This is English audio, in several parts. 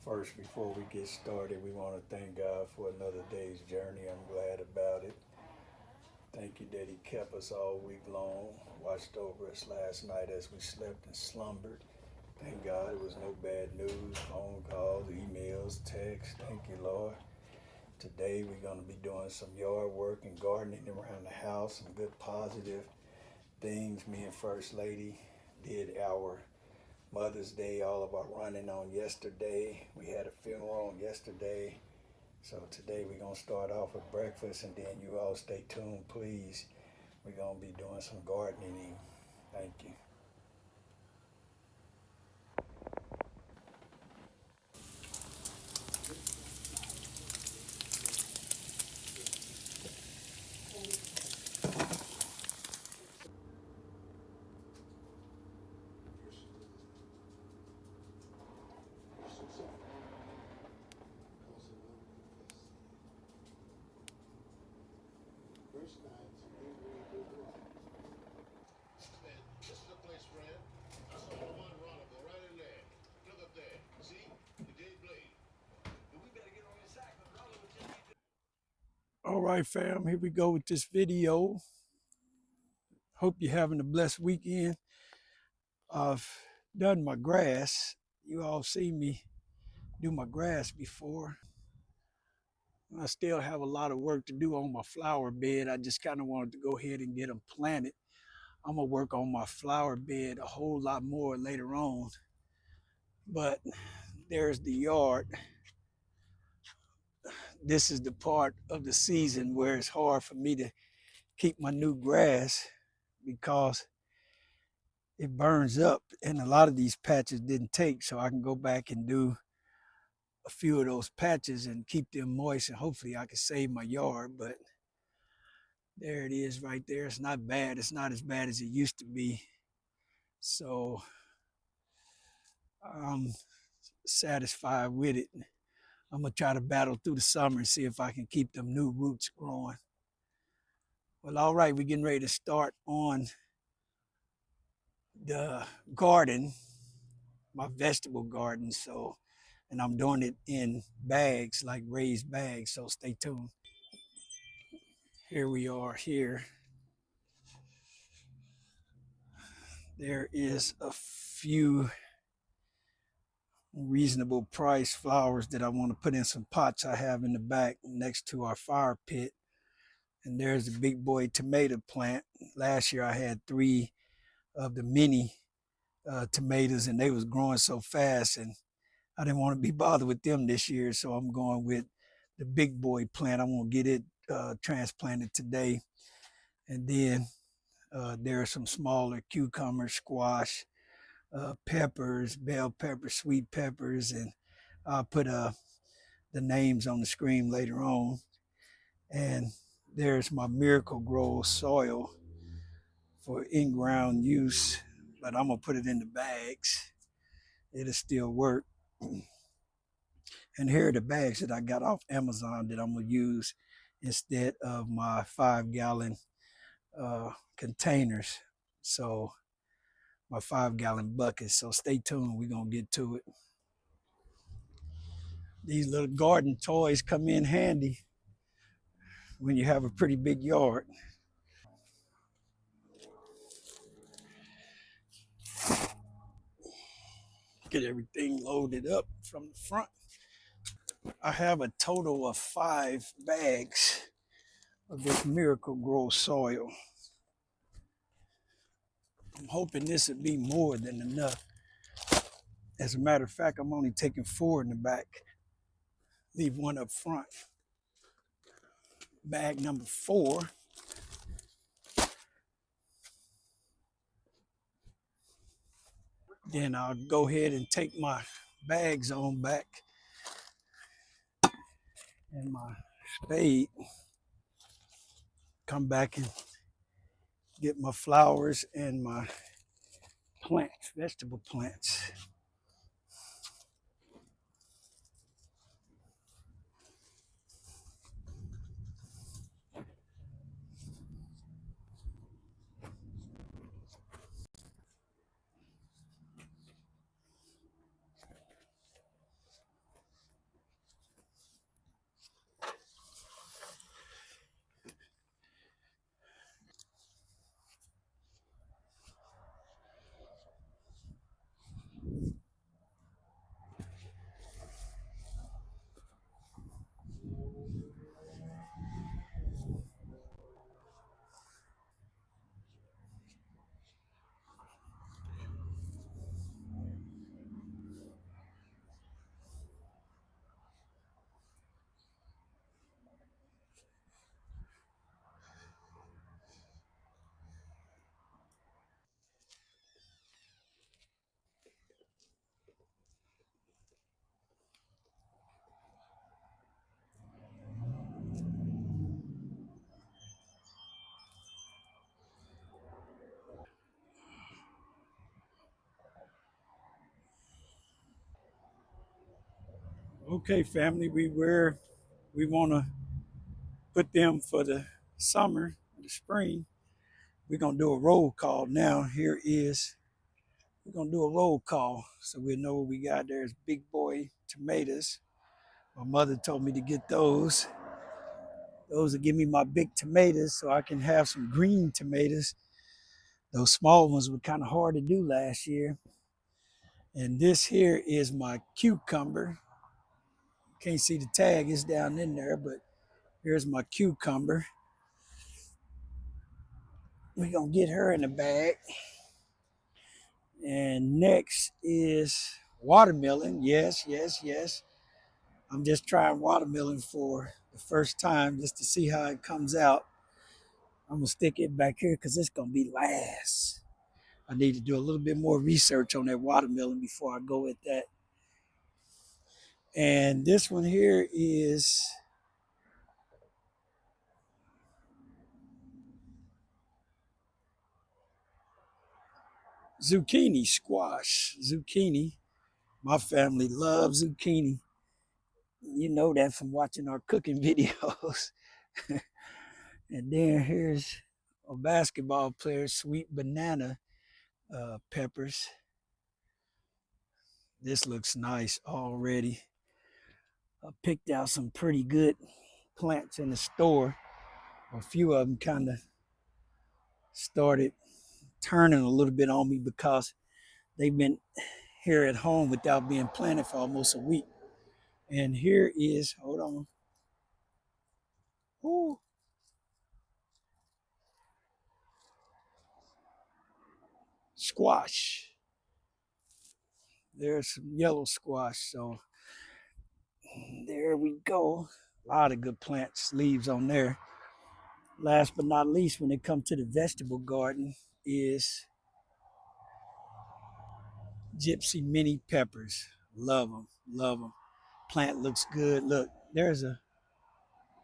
First, before we get started, we want to thank God for another day's journey. I'm glad about it. Thank you that He kept us all week long, watched over us last night as we slept and slumbered. Thank God it was no bad news, phone calls, emails, texts. Thank you, Lord. Today we're going to be doing some yard work and gardening around the house, some good positive things. Me and First Lady did our Mother's Day, all of our running on yesterday. We had a funeral on yesterday. So today we're going to start off with breakfast, and then you all stay tuned, please. We're going to be doing some gardening. Thank you. All right, fam, here we go with this video. Hope you're having a blessed weekend. I've done my grass. You all see me do my grass before. I still have a lot of work to do on my flower bed. I just kind of wanted to go ahead and get them planted. I'm going to work on my flower bed a whole lot more later on. But there's the yard. This is the part of the season where it's hard for me to keep my new grass because it burns up, and a lot of these patches didn't take, so I can go back and do a few of those patches and keep them moist, and hopefully I can save my yard. But there it is right there. It's not bad. It's not as bad as it used to be. So I'm satisfied with it. I'm gonna try to battle through the summer and see if I can keep them new roots growing. Well, all right, we're getting ready to start on the garden, my vegetable garden. So, and I'm doing it in bags, like raised bags. So stay tuned. Here we are here. There is a few reasonable price flowers that I want to put in some pots I have in the back next to our fire pit. And there's the big boy tomato plant. Last year I had 3 of the mini tomatoes, and they was growing so fast, and I didn't want to be bothered with them this year, so I'm going with the big boy plant. I'm gonna get it transplanted today. And then there are some smaller cucumbers, squash, peppers, bell peppers, sweet peppers, and I'll put the names on the screen later on. And there's my Miracle-Gro soil for in-ground use, but I'm gonna put it in the bags. It'll still work. And here are the bags that I got off Amazon that I'm gonna use instead of my 5-gallon containers. So my 5-gallon buckets. So stay tuned. We're gonna get to it. These little garden toys come in handy when you have a pretty big yard. Get everything loaded up from the front. I have a total of 5 bags of this Miracle-Gro soil. I'm hoping this would be more than enough. As a matter of fact, I'm only taking 4 in the back. Leave 1 up front. Bag number 4. Then I'll go ahead and take my bags on back and my spade. Come back and get my flowers and my plants, vegetable plants. Okay, family, we want to put them for the summer, the spring. We're gonna do a roll call now. We're gonna do a roll call so we know what we got. There's big boy tomatoes. My mother told me to get those. Those will give me my big tomatoes so I can have some green tomatoes. Those small ones were kind of hard to do last year. And this here is my cucumber. Can't see the tag, it's down in there, but here's my cucumber. We're gonna get her in the bag. And next is watermelon. Yes, yes, yes. I'm just trying watermelon for the first time just to see how it comes out. I'm gonna stick it back here because it's gonna be last. I need to do a little bit more research on that watermelon before I go with that. And this one here is zucchini squash. Zucchini. My family loves zucchini. You know that from watching our cooking videos. And then here's a basketball player, sweet banana peppers. This looks nice already. I picked out some pretty good plants in the store. A few of them kind of started turning a little bit on me because they've been here at home without being planted for almost a week. And here is, hold on. Ooh. Squash. There's some yellow squash. So there we go. A lot of good plants, leaves on there. Last but not least, when it comes to the vegetable garden, is gypsy mini peppers. Love them, love them. Plant looks good. Look,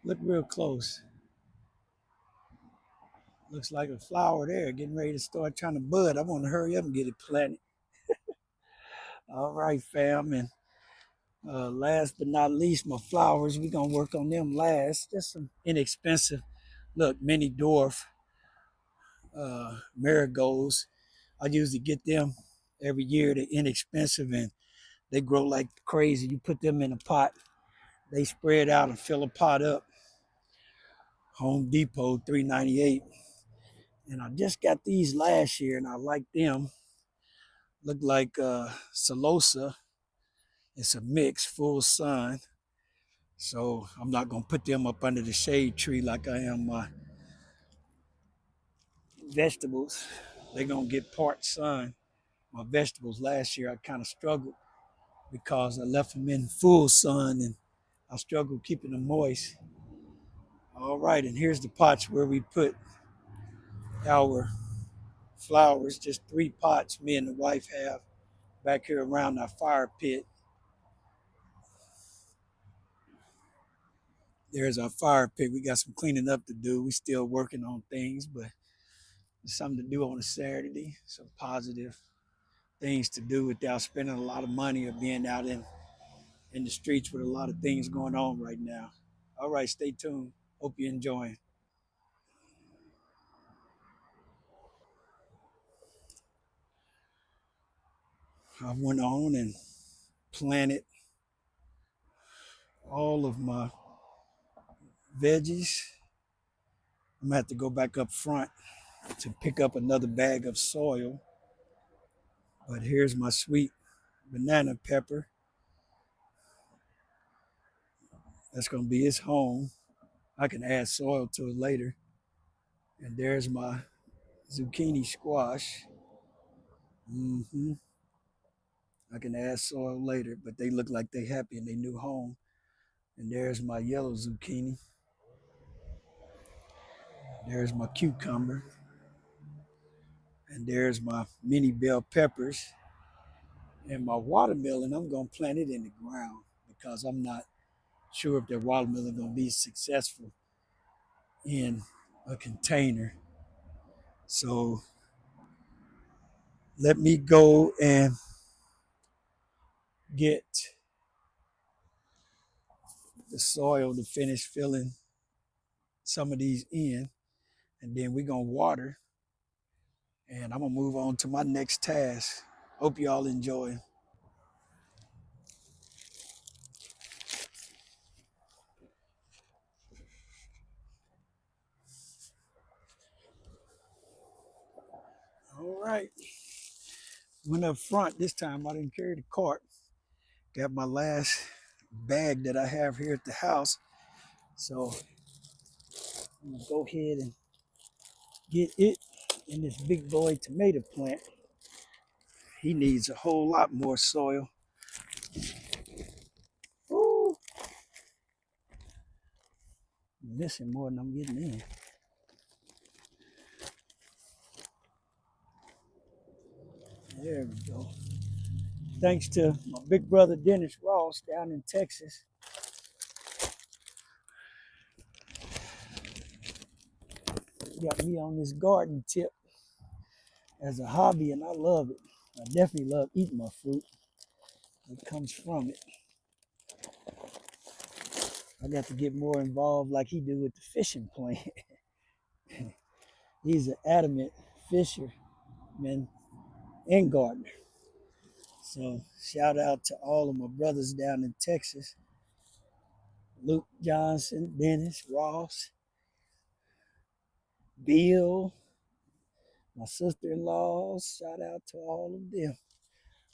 look real close. Looks like a flower there, getting ready to start trying to bud. I want to hurry up and get it planted. All right, fam. And last but not least, my flowers. We're going to work on them last. Just some inexpensive, look, mini dwarf marigolds. I usually get them every year. They're inexpensive and they grow like crazy. You put them in a pot, they spread out and fill a pot up. Home Depot, $3.98. And I just got these last year and I like them. Look like Celosa. It's a mix, full sun. So I'm not gonna put them up under the shade tree like I am my vegetables. They're gonna get part sun. My vegetables last year I kind of struggled because I left them in full sun and I struggled keeping them moist. All right, and here's the pots where we put our flowers, just 3 pots me and the wife have back here around our fire pit. There's our fire pit. We got some cleaning up to do. We still working on things, but it's something to do on a Saturday. Some positive things to do without spending a lot of money or being out in the streets with a lot of things going on right now. All right, stay tuned. Hope you're enjoying. I went on and planted all of my veggies. I'm gonna have to go back up front to pick up another bag of soil. But here's my sweet banana pepper. That's gonna be its home. I can add soil to it later. And there's my zucchini squash. Hmm. I can add soil later, but they look like they happy in their new home. And there's my yellow zucchini. There's my cucumber. And there's my mini bell peppers. And my watermelon, I'm gonna plant it in the ground because I'm not sure if that watermelon gonna be successful in a container. So let me go and get the soil to finish filling some of these in, and then we're gonna water, and I'm gonna move on to my next task. Hope y'all enjoy. All right, went up front this time. I didn't carry the cart. Got my last bag that I have here at the house, so I'm gonna go ahead and get it in this big boy tomato plant. He needs a whole lot more soil. Ooh, missing more than I'm getting in. There we go. Thanks to my big brother Dennis Ross down in Texas. He got me on this garden tip as a hobby, and I love it. I definitely love eating my fruit that comes from it. I got to get more involved like he do with the fishing plant. He's an adamant fisherman and gardener. So shout out to all of my brothers down in Texas. Luke Johnson, Dennis Ross, Bill, my sister-in-laws. Shout out to all of them.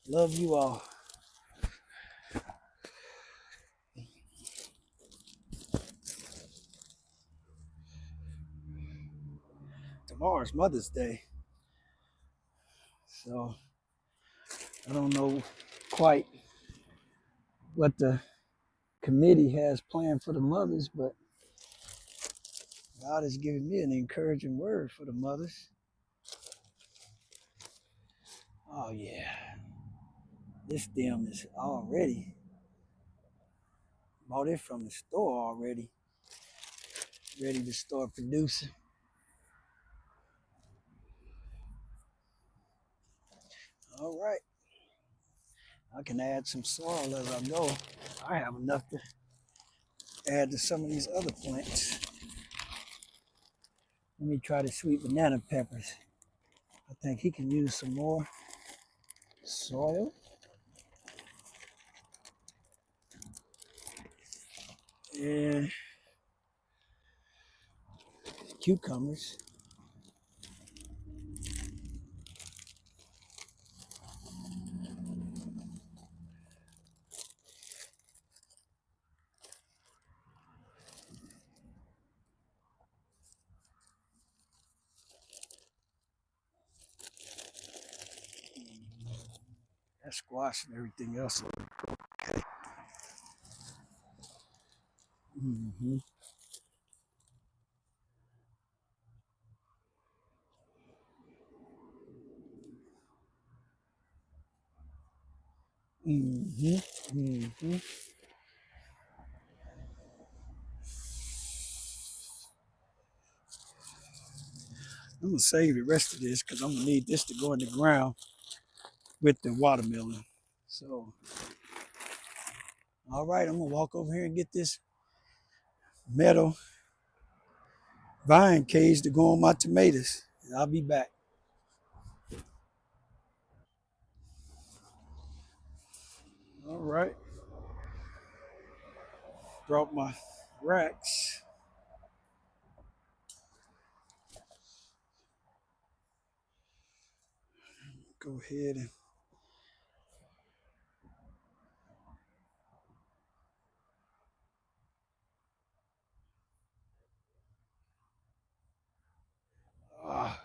Love you all. Tomorrow's Mother's Day. So I don't know quite what the committee has planned for the mothers, but God has given me an encouraging word for the mothers. Oh yeah, this stem is already bought it from the store already, ready to start producing. All right, I can add some soil as I go. I have enough to add to some of these other plants. Let me try the sweet banana peppers. I think he can use some more soil. And cucumbers. That squash and everything else. Okay. Mm-hmm. Mm-hmm. Mm-hmm. I'm gonna save the rest of this because I'm gonna need this to go in the ground with the watermelon. So, all right, I'm gonna walk over here and get this metal vine cage to go on my tomatoes. And I'll be back. All right, brought my racks. Go ahead and ah,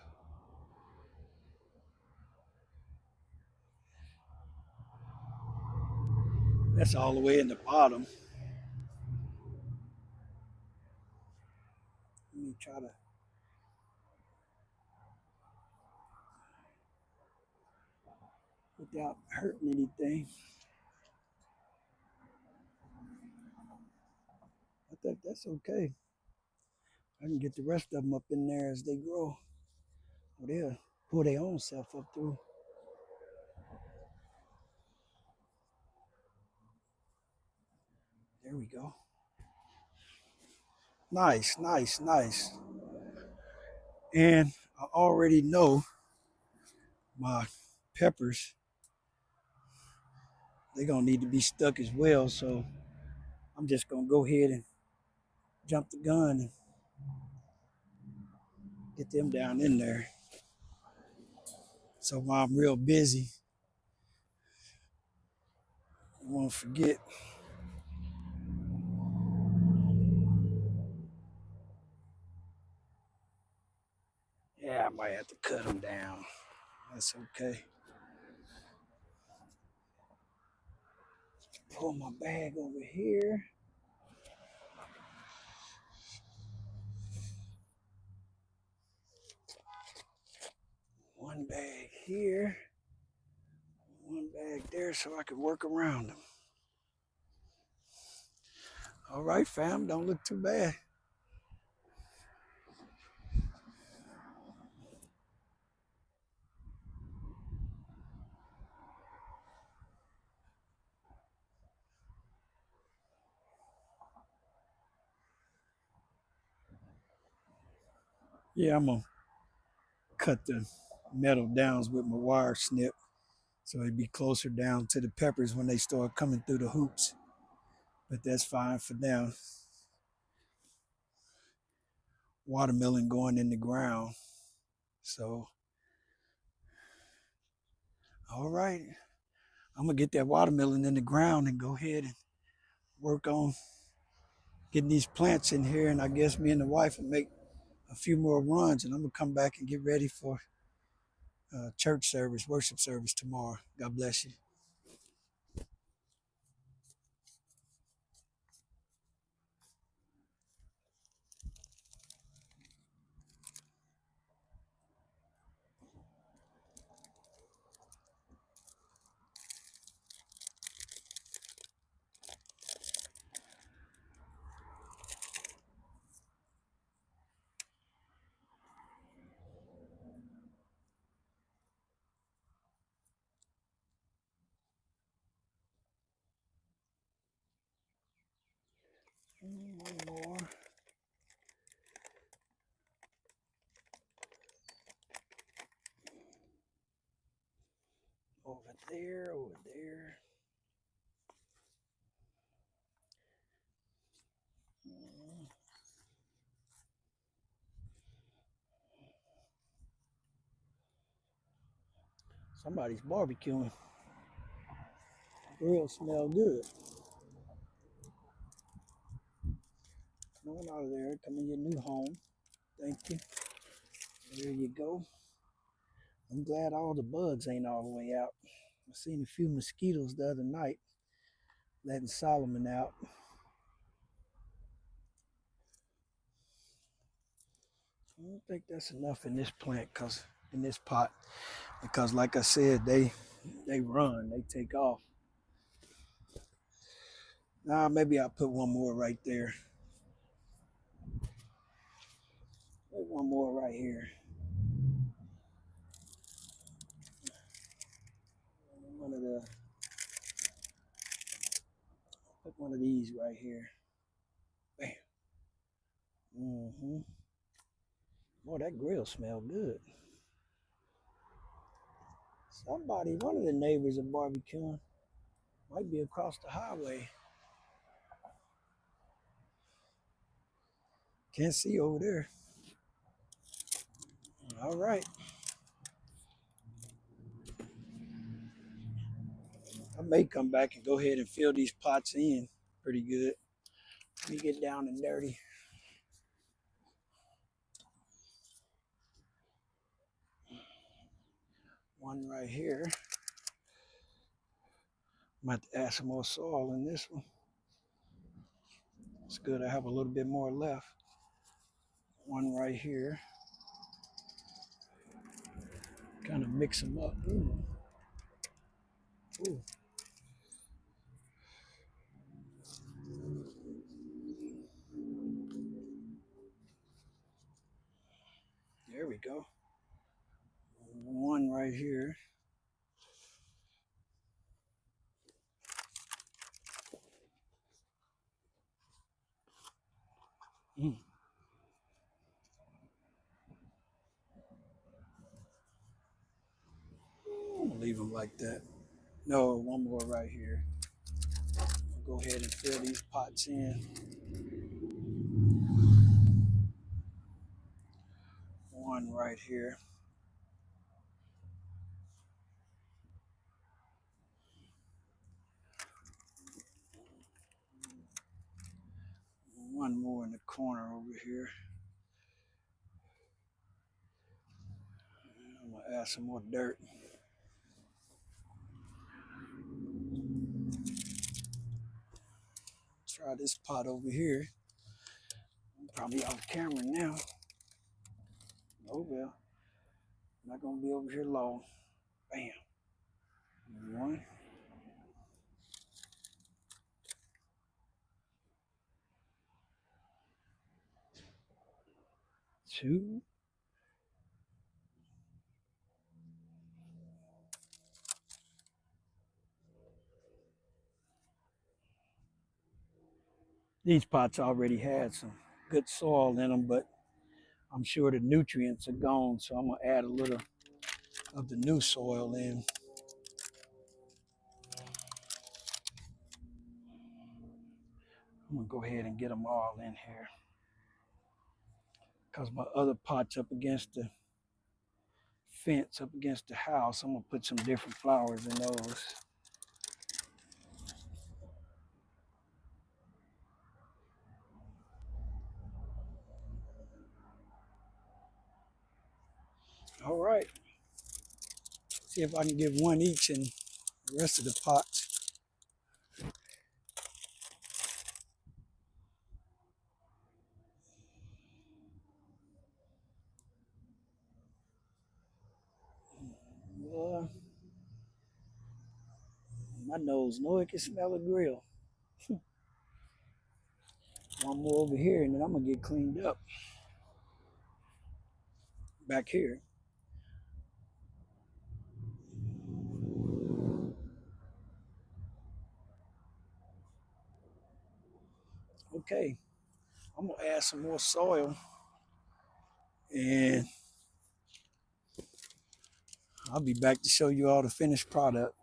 that's all the way in the bottom. Let me try to without hurting anything. I think that's okay. I can get the rest of them up in there as they grow. Or they'll pull their own self up through. There we go. Nice, nice, nice. And I already know my peppers, they're gonna need to be stuck as well. So I'm just gonna go ahead and jump the gun and get them down in there. So while I'm real busy, I won't forget. Yeah, I might have to cut them down. That's okay. Pull my bag over here. One bag here. One bag there so I can work around them. All right, fam, don't look too bad. Yeah, I'm gonna cut the metal downs with my wire snip so it'd be closer down to the peppers when they start coming through the hoops. But that's fine for now. Watermelon going in the ground. So, all right, I'm gonna get that watermelon in the ground and go ahead and work on getting these plants in here. And I guess me and the wife will make a few more runs, and I'm gonna come back and get ready for church service, worship service tomorrow. God bless you. One more over there, over there. Somebody's barbecuing. Grill smell good. Come on out of there. Come in your new home. Thank you. There you go. I'm glad all the bugs ain't all the way out. I seen a few mosquitoes the other night letting Solomon out. I don't think that's enough in this plant, cause in this pot, because like I said, they run, they take off. Nah, maybe I'll put one more right there. Put one more right here. One of the Put one of these right here. Bam. Mm-hmm. Boy, that grill smell good. One of the neighbors are barbecuing. Might be across the highway. Can't see over there. All right. I may come back and go ahead and fill these pots in pretty good. Let me get down and dirty. One right here. Might have to add some more soil in this one. It's good I have a little bit more left. One right here. Kind of mix them up. Ooh. Ooh. There we go. One right here. Mm. I'm gonna leave them like that. No, one more right here. I'll go ahead and fill these pots in. One right here. One more in the corner over here. I'm gonna add some more dirt. Try this pot over here. I'm probably off camera now. Oh well. Not gonna be over here long. Bam. One. Two. These pots already had some good soil in them, but I'm sure the nutrients are gone, so I'm gonna add a little of the new soil in. I'm gonna go ahead and get them all in here because my other pots up against the fence, up against the house, I'm gonna put some different flowers in those. All right, see if I can get one each in the rest of the pots. Uh, my nose know it can smell a grill. One more over here, and then I'm gonna get cleaned up back here. Okay, I'm gonna add some more soil, and I'll be back to show you all the finished product.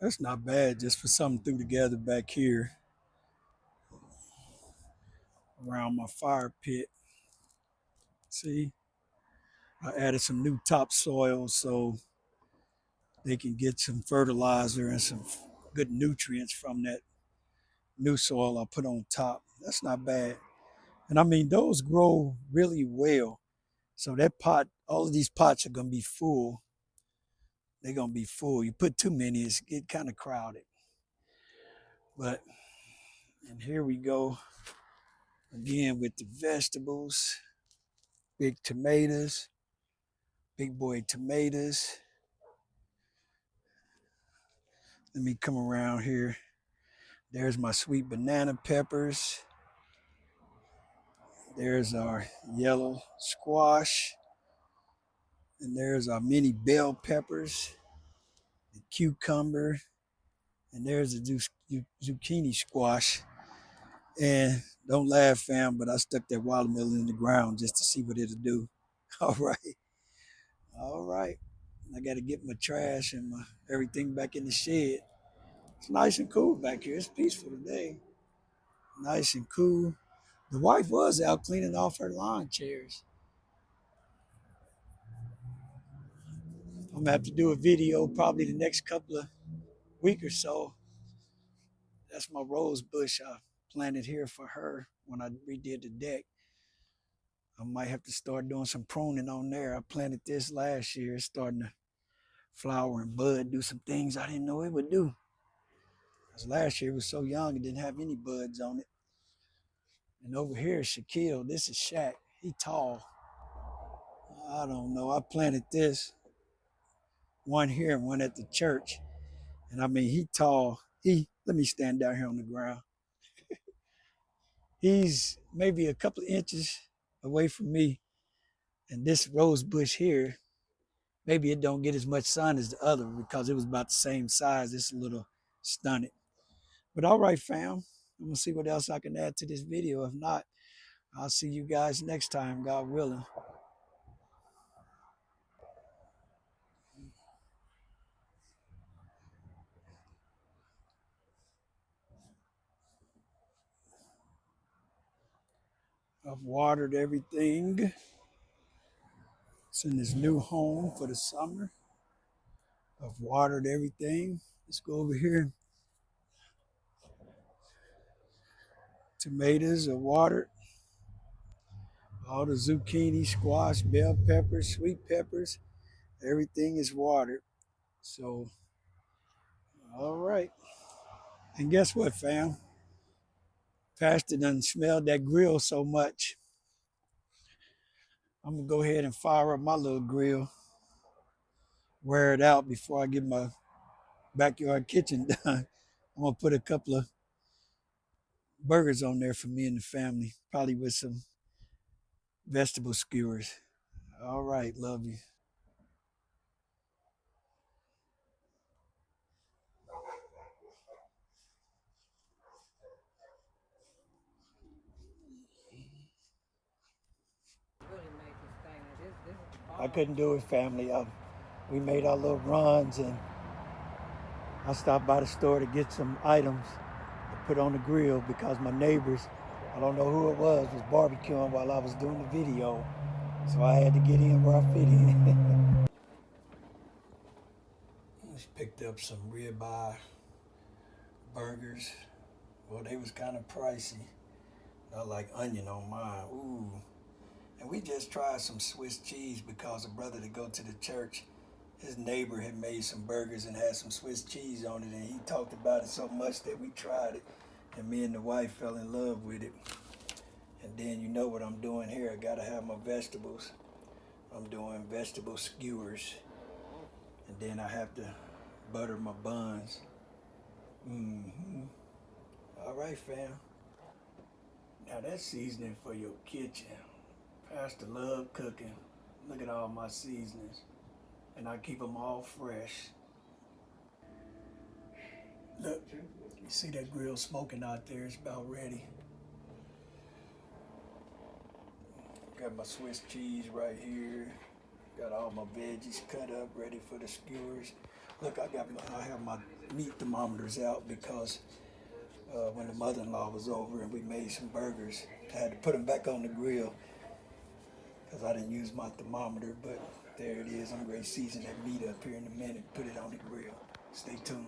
That's not bad just for something threw together back here around my fire pit. See, I added some new topsoil so they can get some fertilizer and some good nutrients from that new soil I put on top. That's not bad. And I mean, those grow really well. So that pot, all of these pots are gonna be full. They're gonna be full. You put too many, it's get kind of crowded. But and here we go again with the vegetables, big tomatoes, big boy tomatoes. Let me come around here. There's my sweet banana peppers. There's our yellow squash. And there's our mini bell peppers, the cucumber, and there's the zucchini squash. And don't laugh, fam, but I stuck that watermelon in the ground just to see what it'll do. All right. All right. I got to get my trash and my everything back in the shed. It's nice and cool back here. It's peaceful today. Nice and cool. The wife was out cleaning off her lawn chairs. I'm gonna have to do a video probably the next couple of week or so. That's my rose bush I planted here for her when I redid the deck. I might have to start doing some pruning on there. I planted this last year. It's starting to flower and bud, do some things I didn't know it would do. Because last year it was so young, it didn't have any buds on it. And over here is Shaquille. This is Shaq. He tall. I don't know. I planted this one here and one at the church. And I mean, he tall. Let me stand down here on the ground. He's maybe a couple of inches away from me. And this rose bush here, maybe it don't get as much sun as the other because it was about the same size. It's a little stunted. But all right, fam. I'm gonna see what else I can add to this video. If not, I'll see you guys next time, God willing. I've watered everything. It's in this new home for the summer. I've watered everything. Let's go over here. Tomatoes are watered. All the zucchini, squash, bell peppers, sweet peppers, everything is watered. So, all right. And guess what, fam? Pastor done smelled that grill so much. I'm gonna go ahead and fire up my little grill, wear it out before I get my backyard kitchen done. I'm gonna put a couple of burgers on there for me and the family, probably with some vegetable skewers. All right, love you. I couldn't do it, family. We made our little runs, and I stopped by the store to get some items to put on the grill because my neighbors, I don't know who it was barbecuing while I was doing the video. So I had to get in where I fit in. Just picked up some ribeye burgers. Well, they was kind of pricey. I like onion on mine. Ooh. And we just tried some Swiss cheese because a brother that go to the church, his neighbor had made some burgers and had some Swiss cheese on it, and he talked about it so much that we tried it, and me and the wife fell in love with it. And then you know what I'm doing here. I gotta have my vegetables. I'm doing vegetable skewers, and then I have to butter my buns. All right, fam. Now that's seasoning for your kitchen. Pastor love cooking. Look at all my seasonings. And I keep them all fresh. Look, you see that grill smoking out there? It's about ready. Got my Swiss cheese right here. Got all my veggies cut up, ready for the skewers. Look, I have my meat thermometers out because when the mother-in-law was over and we made some burgers, I had to put them back on the grill because I didn't use my thermometer, but there it is. I'm going to season that meat up here in a minute, put it on the grill. Stay tuned.